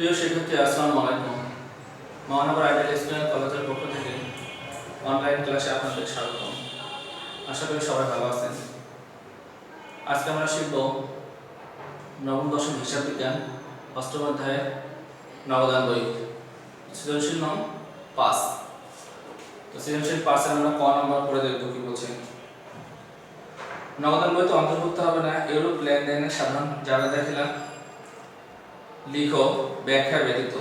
প্রিয় শিক্ষার্থী, আসসালামু আলাইকুম। মহানগর আইডিয়াল স্টুডেন্ট কলেজের পক্ষ থেকে অনলাইন ক্লাসে আপনাদের স্বাগতম। আশা করি সবাই ভালো আছেন। আজকে আমরা শিখব নবম দশম হিসাব বিজ্ঞান অষ্টম অধ্যায়ের নবদান বই সৃজনশীল নং 5। তো সৃজনশীল 5 এর আমরা ক নম্বর পড়ে দেখব কি বলছে। নবদান বইতে অন্তর্ভুক্ত হবে না এরূপ লেনদেনের সাধারণ জাবেদা দেখিলা লিখো ব্যাখ্যা ব্যতীত।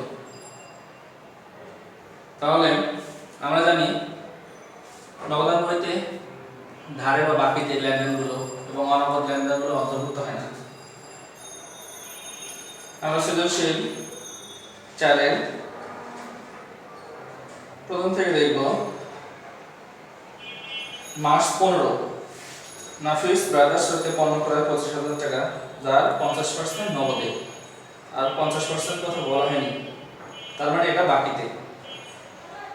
তাহলে আমরা জানি নগদান বইতে ধারে বা বাকিতে লেনদেনগুলো এবং অনগদ লেনদেনগুলো অন্তর্ভুক্ত হয় না। আমরা সৃজনশীল 4 প্রথম থেকে দেখব। মাস 15 নাফিস ব্রাদার্স হতে পণ্য ক্রয় 25,000 টাকা, যার 50% নগদে আর 50% কথা বলা হয়নি, তার মানে এটা বাকিতে।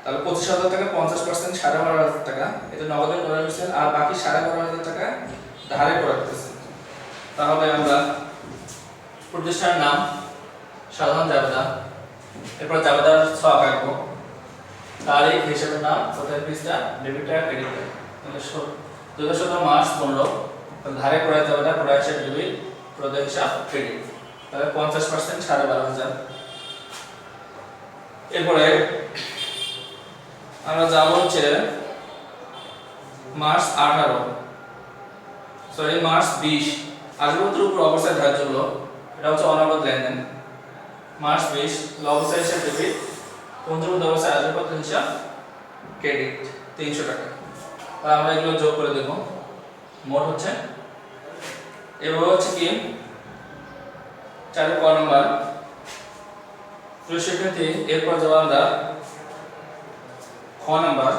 তাহলে 25,000 টাকা 50% 12,500 টাকা এটা নগদে ক্রয় হয়েছে, আর বাকি 12,500 টাকা ধারে ক্রয় হয়েছে। তাহলে আমরা প্রতিষ্ঠানের নাম, সাধারণ জাবেদা, এরপর জাবেদার ছক আঁকবো, তারিখ, হিসাবের নাম, কোথায় পৃষ্ঠা, ডেবিট টাকা, ক্রেডিট টাকা। তাহলে 2017 মাস 15 ধারে ক্রয় জাবেদা, ক্রয় হিসাব ডেবিট, প্রদেয় হিসাব ক্রেডিট। তাহলে 50% 12,500। এরপরে আমরা যাব হচ্ছে মার্চ 18 মার্চ 20 আসবাবপত্রের উপর অবস্থায় ধার্য হলো, এটা হচ্ছে অনগদ লেনদেন। মার্চ 20 অবস্থায় হিসাব ডেবিট, পঞ্চমত অবস্থায় আসবাবপত্র হিসাব ক্রেডিট 300 টাকা। তাহলে আমরা এগুলো যোগ করে দেব। মোট হচ্ছে এভাবে হচ্ছে কি 4 ক নাম্বার। প্রিয় শিক্ষার্থী, এরপর যাব আমরা খ নাম্বার।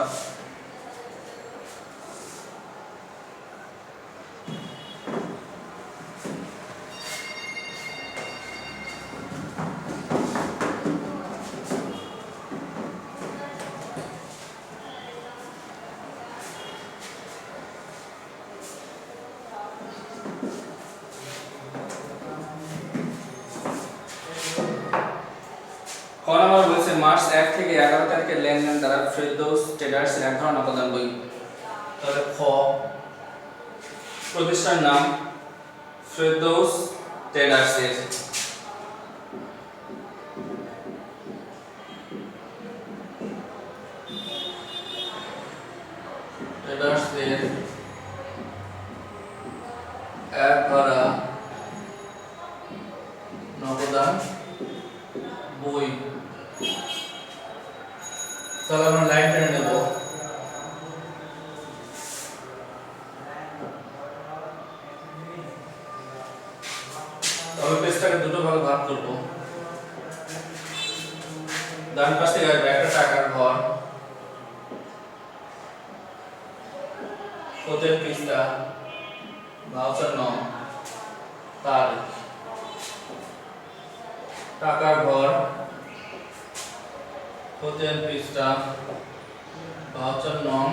খ নাম্বার বলছে মার্চ 1 থেকে 11 তারিখের লেনদেন দ্বারা ফেরদৌস ট্রেডার্স এক ধরনের নগদান বই। তাহলে খ প্রতিষ্ঠানের নাম ফেরদৌস ট্রেডার্স এর, ট্রেডার্স এর এক ধারা নগদান বই। তাহলে আমরা লাইন টেনে নেব। তবে পেজটাকে দুটো ভাগে ভাগ করব। ডান পাশ থেকে আসবে একটা টাকার ঘর, প্রত্যেক পৃষ্ঠা, ভাউচার নং, তারিখ। টাকার ঘর, প্রত্যেক পৃষ্ঠা, ভাউচার নং,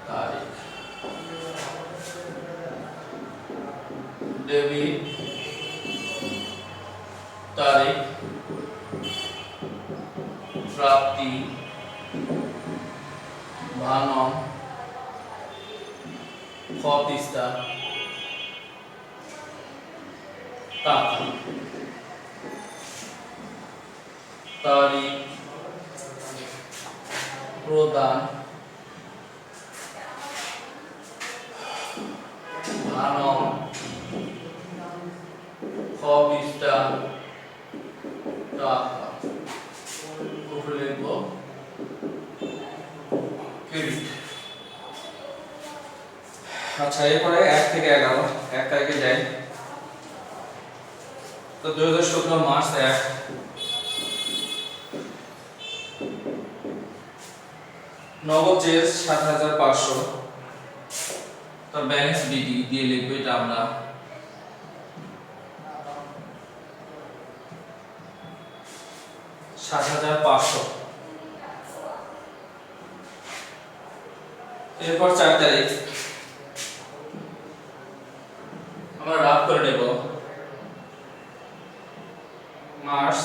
তারিখ। ডেবিট তারিখ, প্রাপ্তি, ভানং, খ পৃষ্ঠা, টাকা। তারিখ, প্রদান, ভানং, খ পৃষ্ঠা, টাকা। উপরে লিখব ক্রেডিট। আচ্ছা, এরপরে 1 থেকে 11 1 তারিখে যাই। তো 2017 মার্চ 1 নগদ চেয়ে 7,500। তো ব্যালেন্স বিডি দিয়ে লিখবো এটা আমরা। এরপর 4 তারিখ আমরা রাফ করে নেব। মার্চ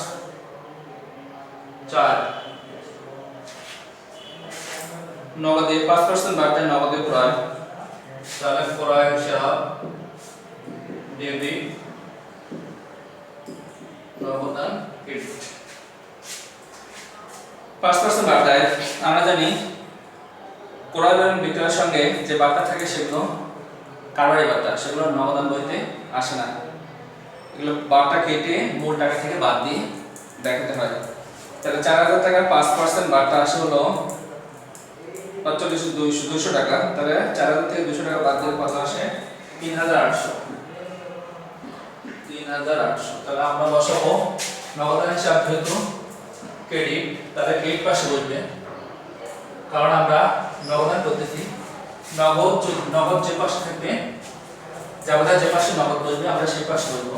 4 নগদে 5% বাড়তে নগদে ক্রয়, তাহলে ক্রয় হিসাব ডেবিট নগদান ক্রেডিট। 5% বার্তায় আমরা জানি ক্রয় এবং বিক্রয়ের সঙ্গে যে বার্তা থাকে সেগুলো কারবারি বার্তা, সেগুলো নগদান বইতে আসে না, এগুলো বার্তা কেটে মূল টাকা থেকে বাদ দিয়ে দেখাতে হয়। তাহলে 4000 টাকার 5% বার্তা আসে হলো 200 টাকা, তাহলে 4000 থেকে 200 টাকা বাদ দিলে কত আসে? 3800। তাহলে আমরা বসাবো নগদান হিসাব যেহেতু ক্রেডিট, তাহলে ক্রেডিট পাশে বসবে, কারণ আমরা নগদান করতেছি। নগদ যে পাশে থাকবে, যাবতীয় যে পাশে নগদ বসবে আমরা সেই পাশে বসবো,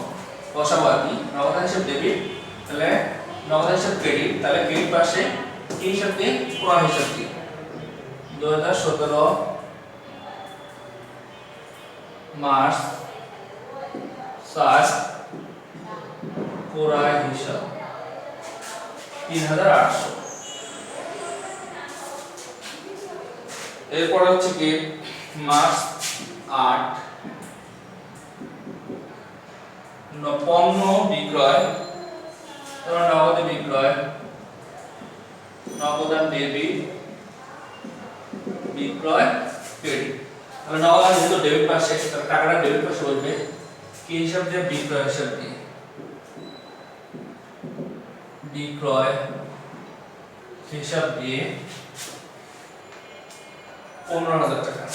বসাবো আর কি। নগদান হিসাব ডেবিট, তাহলে নগদান হিসাব ক্রেডিট, তাহলে ক্রেডিট পাশে কি হিসাব দিয়ে? ক্রয় হিসাব দিয়ে। 2017 মার্চ 7 ক্রয় হিসাব 3800। এরপর হচ্ছে কি মার্চ 8 পণ্য বিক্রয়, তারপর নগদে বিক্রয়, নগদান ডেবিট, বিক্রয় ক্রেডিট। তাহলে নগদান যেহেতু ডেবিট পাশে, তাহলে টাকাটা ডেবিট পাশে বসবে, কি হিসাব দিয়ে? বিক্রয় হিসাব দিয়ে। বিক্রয় হিসাব দিয়ে 15000 টাকা।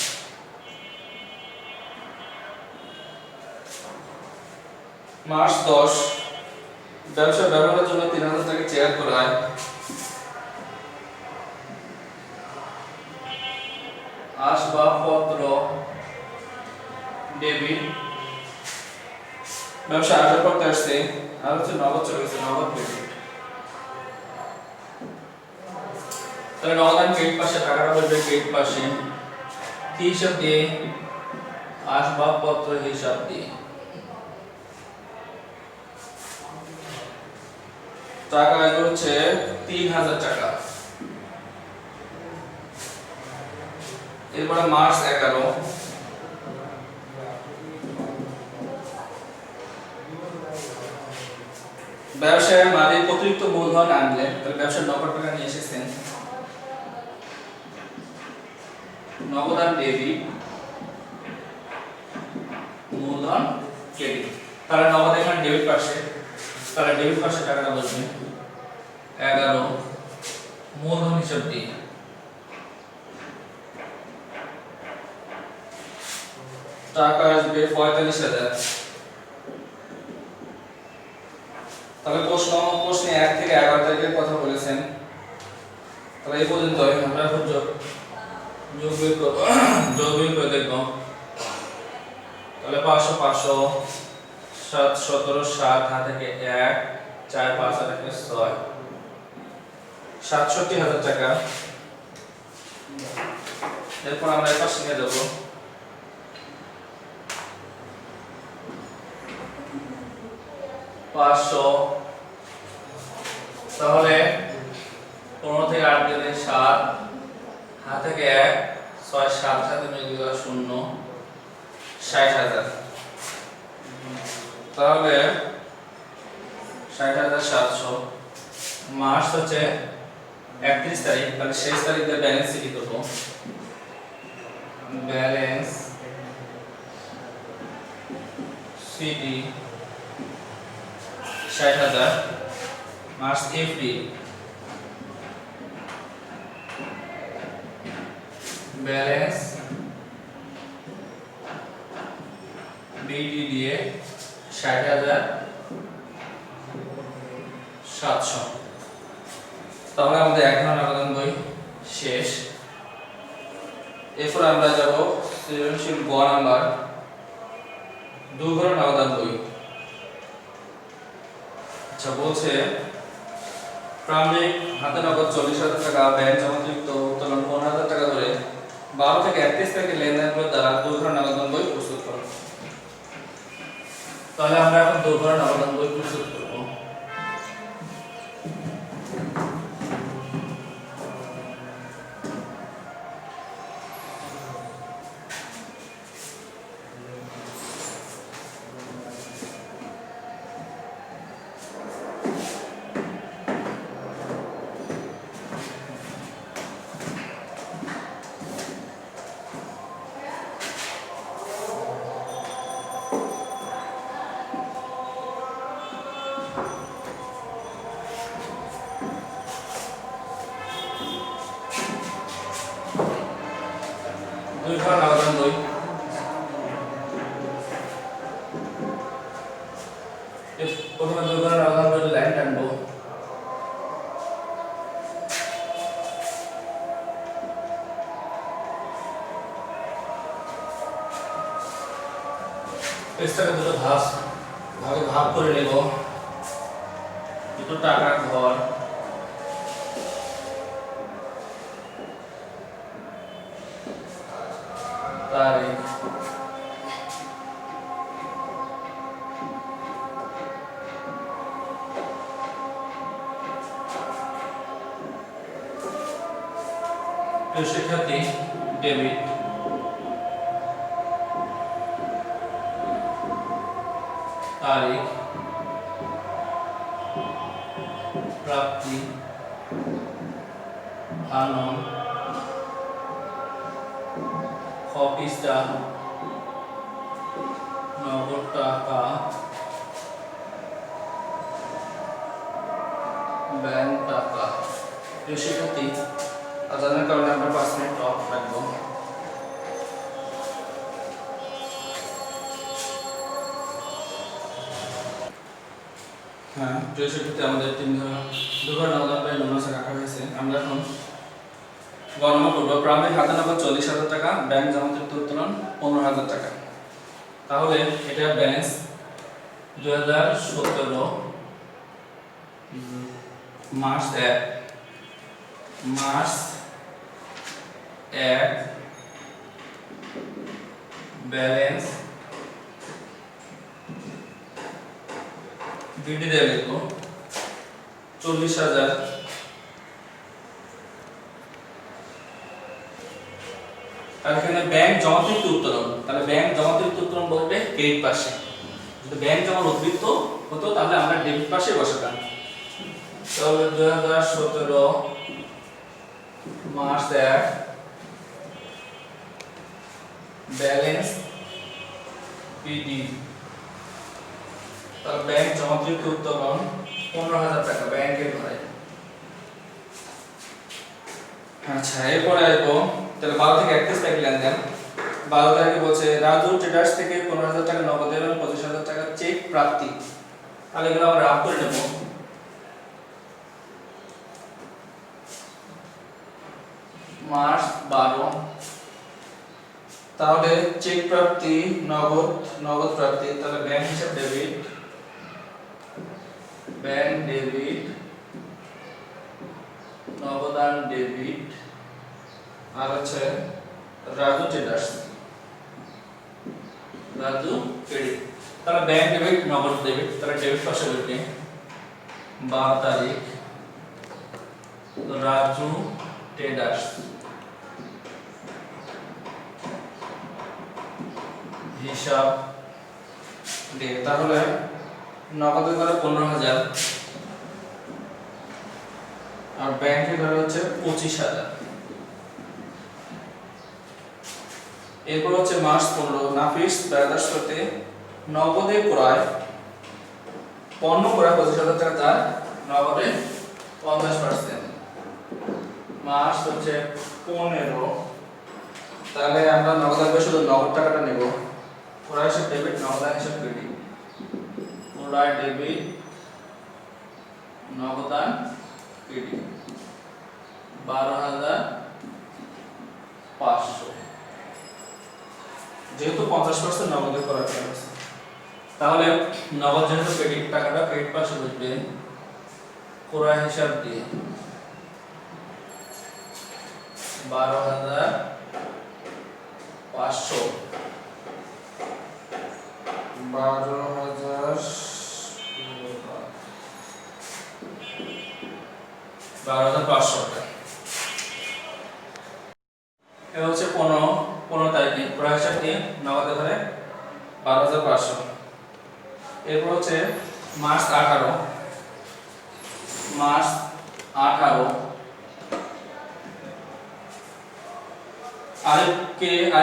মার্চ 10 ব্যবসা ব্যবহারের জন্য 3000 টাকা চেয়ার করা হয়। আসবাবপত্র ডেবিট, ব্যবসা আসবাবপত্র আসছে, আর হচ্ছে নগদ চলে গেছে, নগদ ক্রেডিট। তাহলে নগদান ক্রেডিট পাশে, টাকাটা বসবে ক্রেডিট পাশে, কি হিসাব দিয়ে? আসবাবপত্র হিসাব দিয়ে। টাকা আসবে হচ্ছে 3000 টাকা। এরপরে মার্চ 11 ব্যবসায় মালিক অতিরিক্ত মূলধন আনলেন, তাহলে ব্যবসার নগদ টাকা নিয়ে এসেছেন, নগদান ডেবিট, মূলধন ক্রেডিট। তাহলে নগদ এখানে ডেবিট পাশে, তাহলে ডেবিট পাশে টাকাটা বসবে 11 মূলধন হিসাব দিয়ে। টাকা আসবে 45000। তাহলে প্রশ্নে 1 থেকে 11 তারিখের কথা বলেছেন, তাহলে এই পর্যন্ত আমরা এখন যোগ করে দেখব। তাহলে 500 500 7 17 7 হাত থেকে 1 4 5 হাত থেকে 6 67000 টাকা। এরপর আমরা এই পাশে নিয়ে যাব 500, তাহলে 15 থেকে 8 গেলে 7 হাত থেকে 1 6 7 সাথে মিলে গেল 0 60000। তাহলে 60700। মার্চ হচ্ছে 31 তারিখ, তাহলে শেষ তারিখ দিয়ে ব্যালেন্স কি করব? Balance CD 60000 March FD balance BD দিয়ে 60700। তাহলে আমাদের এক ধরনের আবেদন বই শেষ। এরপর আমরা যাব সৃজনশীল গ নাম্বার 2 ঘরের আবেদন বই। আচ্ছা, বলছে প্রারম্ভিক হাতে নগদ 40000 টাকা, ব্যাংক জমাযুক্ত উত্তোলন 15000 টাকা ধরে 12 থেকে 31 তারিখে লেনদেনগুলোর দ্বারা 2 ঘরের আবেদন বই প্রস্তুত করো। তাহলে আমরা এখন 2 ঘরের আবেদন বই প্রস্তুত করব। পেজটাকে দুটো ভাগে ভাগ করে নেব। দুটো টাকার ঘর, তারিখ, প্রিয় শিক্ষার্থী, ডেবিট, তারিখ, প্রাপ্তি, আনন্দ, অফিসটা, নগদ টাকা, ব্যাংক টাকা। প্রিয় শিক্ষার্থী, আজানের কারণে আমরা 5 মিনিট অফ রাখবো। হ্যাঁ, প্রিয় শিক্ষার্থী, আমাদের দুবার নগদ ব্যয় ন্যূনতম রাখা হয়েছে। আমরা এখন গণনা করব। প্রারম্ভিক খাতা নম্বর 40,000 টাকা, ব্যাংক জমাকৃত উত্তোলন 15,000 টাকা। তাহলে এটা ব্যালেন্স 2017 মার্চ 1 ব্যালেন্স বিডি দিয়ে লিখবো 40,000। আর এখানে ব্যাংক জমাকৃত উত্তোলন, তাহলে ব্যাংক জমাকৃত উত্তোলন বলতে ক্রেডিট পাশে। যদি ব্যাংক জমার উদ্বৃত্ত হতো তাহলে আমরা ডেবিট পাশে বসাতাম। তাহলে 2017 মার্চ 1 ব্যালেন্স বিডি, তাহলে ব্যাংক জমাকৃত উত্তোলন 15,000 টাকা ব্যাংকের ঘরে। আচ্ছা, এরপরে আসবো তাহলে 12 থেকে 31 তারিখ লেনদেন। 12 তারিখে বলছে রাজু ট্রেডার্স থেকে 15,000 টাকা নগদ এবং 25,000 টাকা চেক প্রাপ্তি। তাহলে এগুলো আমরা রাফ করে নেব। মার্চ 12, তাহলে চেক প্রাপ্তি নগদ প্রাপ্তি, তাহলে ব্যাংক হিসাব ডেবিট, নগদান ডেবিট, আর হচ্ছে রাজু ট্রেডার্স ক্রেডিট। তাহলে ব্যাংক ডেবিট, নগদ ডেবিট, তাহলে ডেবিট পাশে বলবে 12 তারিখ রাজু ট্রেডার্স হিসাব দিয়ে। তাহলে নগদের ঘরে 15,000 আর ব্যাংকের ঘরে হচ্ছে 25,000। এরপর হচ্ছে মার্চ 15 নাফিস ব্রাদার্স হতে নগদে ক্রয় পণ্য ক্রয় 25,000 টাকা, যার নগদে 50%। মার্চ হচ্ছে 15, তাহলে আমরা নগদান শুধু নগদ টাকাটা নেব। ক্রয় হিসাব ডেবিট, নগদান হিসাব ক্রেডিট। ক্রয় ডেবিট, নগদান ক্রেডিট 12,500, যেহেতু 50% নগদে করা হয়েছে। তাহলে নগদ যেহেতু ক্রেডিট, টাকাটা ক্রেডিট পাশে বসবে ক্রয় হিসাব দিয়ে 12,500 12,500 টাকা। এটা হচ্ছে 15 তারিখে ক্রয় হিসাব দিয়ে নগদে ঘরে 12,500। এরপর হচ্ছে মার্চ 18 আরিফ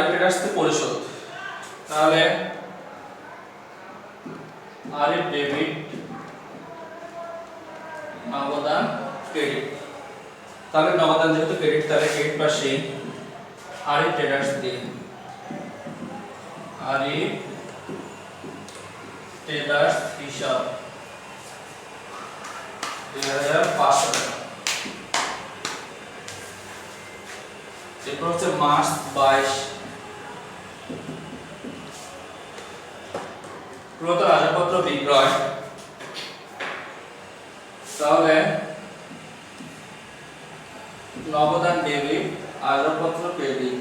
ট্রেডার্স থেকে পরিশোধ। তাহলে আরিফ ডেবিট, নগদান ক্রেডিট। তাহলে নগদান যেহেতু ক্রেডিট, তাহলে ক্রেডিট পাশে আরিফ ট্রেডার্স দিয়ে আরিফ ট্রেডার্স হিসাব 2,500 টাকা। এরপর হচ্ছে মার্চ 22 পুরাতন আসবাবপত্র বিক্রয়, তাহলে নগদান ডেবিট, আসবাবপত্র ক্রেডিট।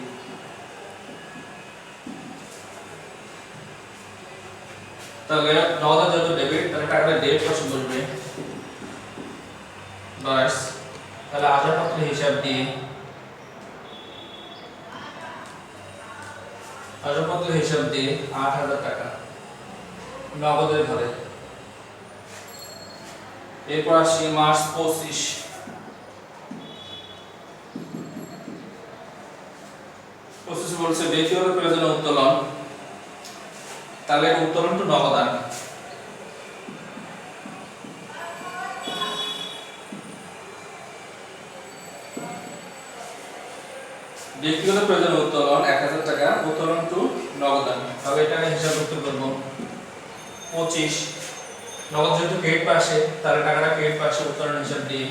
তাহলে নগদান যেহেতু ডেবিট, তাহলে টাকাটা ডেবিট পাশে বসবে, বাস। তাহলে আসবাবপত্রের হিসাব দিয়ে আসবাবপত্রের হিসাব দিয়ে ৮,০০০ টাকা নগদের ঘরে। এরপর আসি মার্চ ২৫। বলছে ব্যক্তিগত প্রয়োজনে উত্তোলন, তাহলে উত্তোলন টু নগদান। ব্যক্তিগত প্রয়োজনে উত্তোলন ১,০০০ টাকা, উত্তোলন টু নগদান। তাহলে এটা হিসাব করতে করব ২৫। নগদ যেহেতু ক্রেডিট পাশে, তাহলে টাকাটা ক্রেডিট পাশে উত্তোলন হিসাব দিয়ে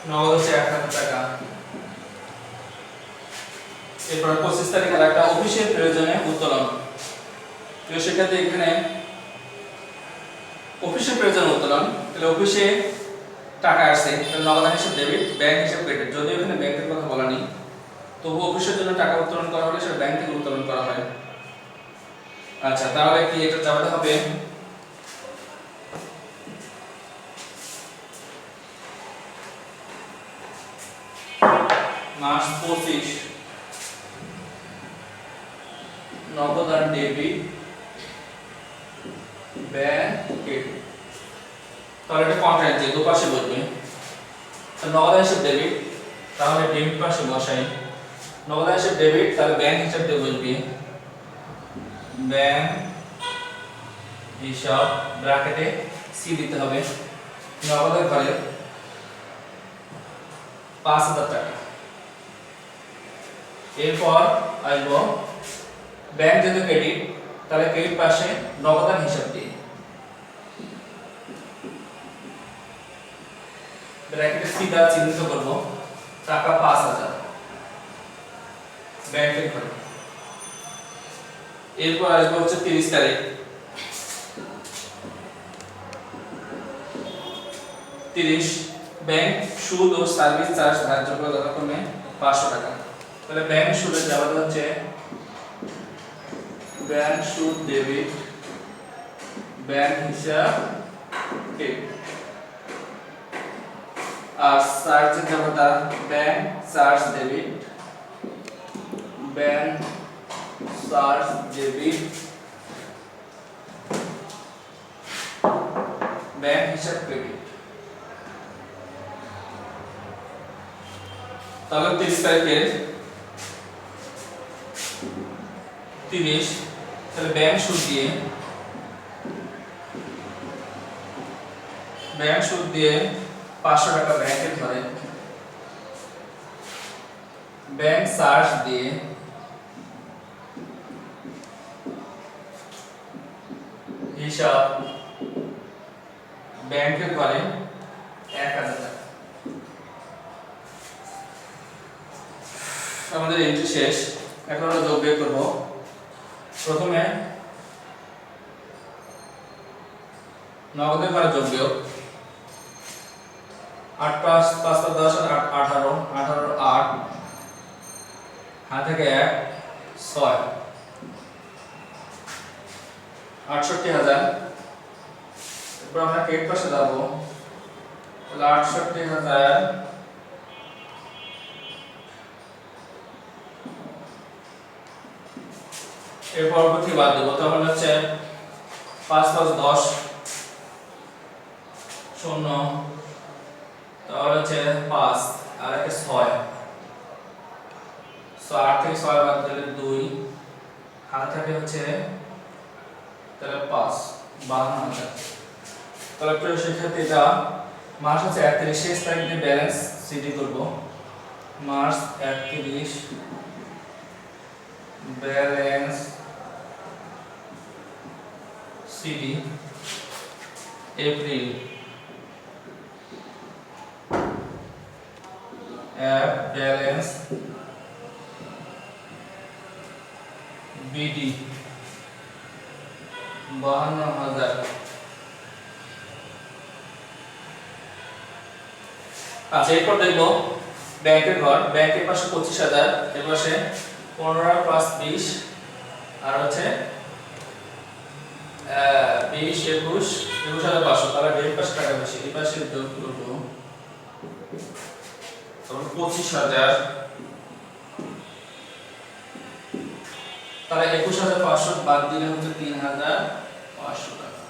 নগদ হচ্ছে ১,০০০ টাকা। এরপর ২৫ তারিখে একটা অফিসের প্রয়োজনে উত্তোলন। তো সেক্ষেত্রে এখানে অফিসের প্রয়োজনে উত্তোলন, তাহলে অফিসে টাকা আসছে, তাহলে নগদান হিসাব ডেবিট, ব্যাংক হিসাব ক্রেডিট। যদিও এখানে ব্যাংকের কথা বলা নেই, তবু অফিসের জন্য টাকা উত্তোলন করা হলে সেটা ব্যাংক থেকে উত্তোলন করা হয়। আচ্ছা, তাহলে কি এটা যাবে হবে মার্চ ২৫ নগদান ডেবিট, ব্যাংক ক্রেডিট। তাহলে এটা কন্ট্রাক্ট দুপাশে বসবে। তো নগদান হিসাব ডেবিট, তাহলে ডেবিট পাশে বসাই নগদান হিসাব ডেবিট, তাহলে ব্যাংক হিসাব দিয়ে বসবে ব্যাংক হিসাব, ব্র্যাকেটে সি দিতে হবে। নগদের ঘরে ৫,০০০ টাকা। এরপর আসবো ব্যাংক যেহেতু ক্রেডিট, তাহলে ক্রেডিট পাশে নগদান হিসাব দিয়ে ব্র্যাকেটে সি দ্বারা চিহ্নিত করব টাকা ৫,০০০ ব্যাংকের ঘরে। এরপর আসবো হচ্ছে ৩০ তারিখ। ৩০ ব্যাংক সুদ ও সার্ভিস চার্জ ধার্য করে যথাক্রমে ৫০০ টাকা। তাহলে ব্যাংক সুদের যাবে হচ্ছে ব্যাংক সুদ ডেবিট, ব্যাংক হিসাব ক্রেডিট। আর চার্জের যাবে bank charge debit, bank charge debit, bank হিসাব ক্রেডিট। তাহলে ৩০ তারিখের ৩০, তাহলে ব্যাংক সুদ দিয়ে ৫০০ টাকা ব্যাংকের ঘরে, ব্যাংক চার্জ দিয়ে হিসাব ব্যাংকের ঘরে ১,০০০ টাকা। আমাদের এন্ট্রি শেষ। এখন আমরা যোগ বিয়োগ করব। প্রথমে নগদের ঘরে যোগ বিয়োগ, ৮ ৫ ৫ ১০ ১৮ ১৮ ৮ হাত থেকে ১ ৬ ৬৮,০০০। এরপর আমরা ক্রেডিট পাশে যাব, তাহলে ৬৮,০০০ এর পরবর্তী বাদ দেবো, তখন হচ্ছে ৫ ৫ ১০ ০, তাহলে হচ্ছে ৫ আর একটা ৬ ৮ থেকে ৬ বাদ দিলে ২ হাত থাকে হচ্ছে তাহলে ৫ ৫২,০০০। তাহলে প্রিয় শিক্ষার্থী, এটা মার্চ হচ্ছে ৩১, শেষ তারিখ দিয়ে ব্যালেন্স সিডি করব। March ৩১ balance CD, April balance BD 52,000। আচ্ছা, এরপর দেখবো ব্যাংকের ঘর। ব্যাংকের পাশে 25,000, এর পাশে 15 প্লাস 20 আর হচ্ছে 20 21,500। তাহলে ডেট পাশে টাকা বেশি, এই পাশে যোগ করবো তখন 25,000। তাহলে 21,500 বাদ দিলে হচ্ছে 3,500 টাকা।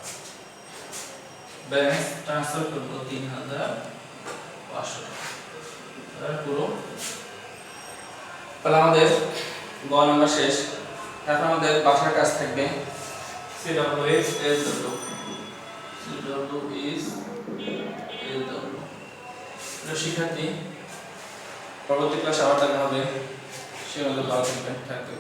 ব্যালেন্স ট্রান্সফার করবো 3,500 টাকা। তাহলে পুরো, তাহলে আমাদের গ নাম্বার শেষ। এখন আমাদের বাসার কাজ থাকবে CW is SW, CW is SW। শিক্ষার্থী, পরবর্তী ক্লাসে আবার দেখা হবে। সে আমাদের ভালো থাকবে।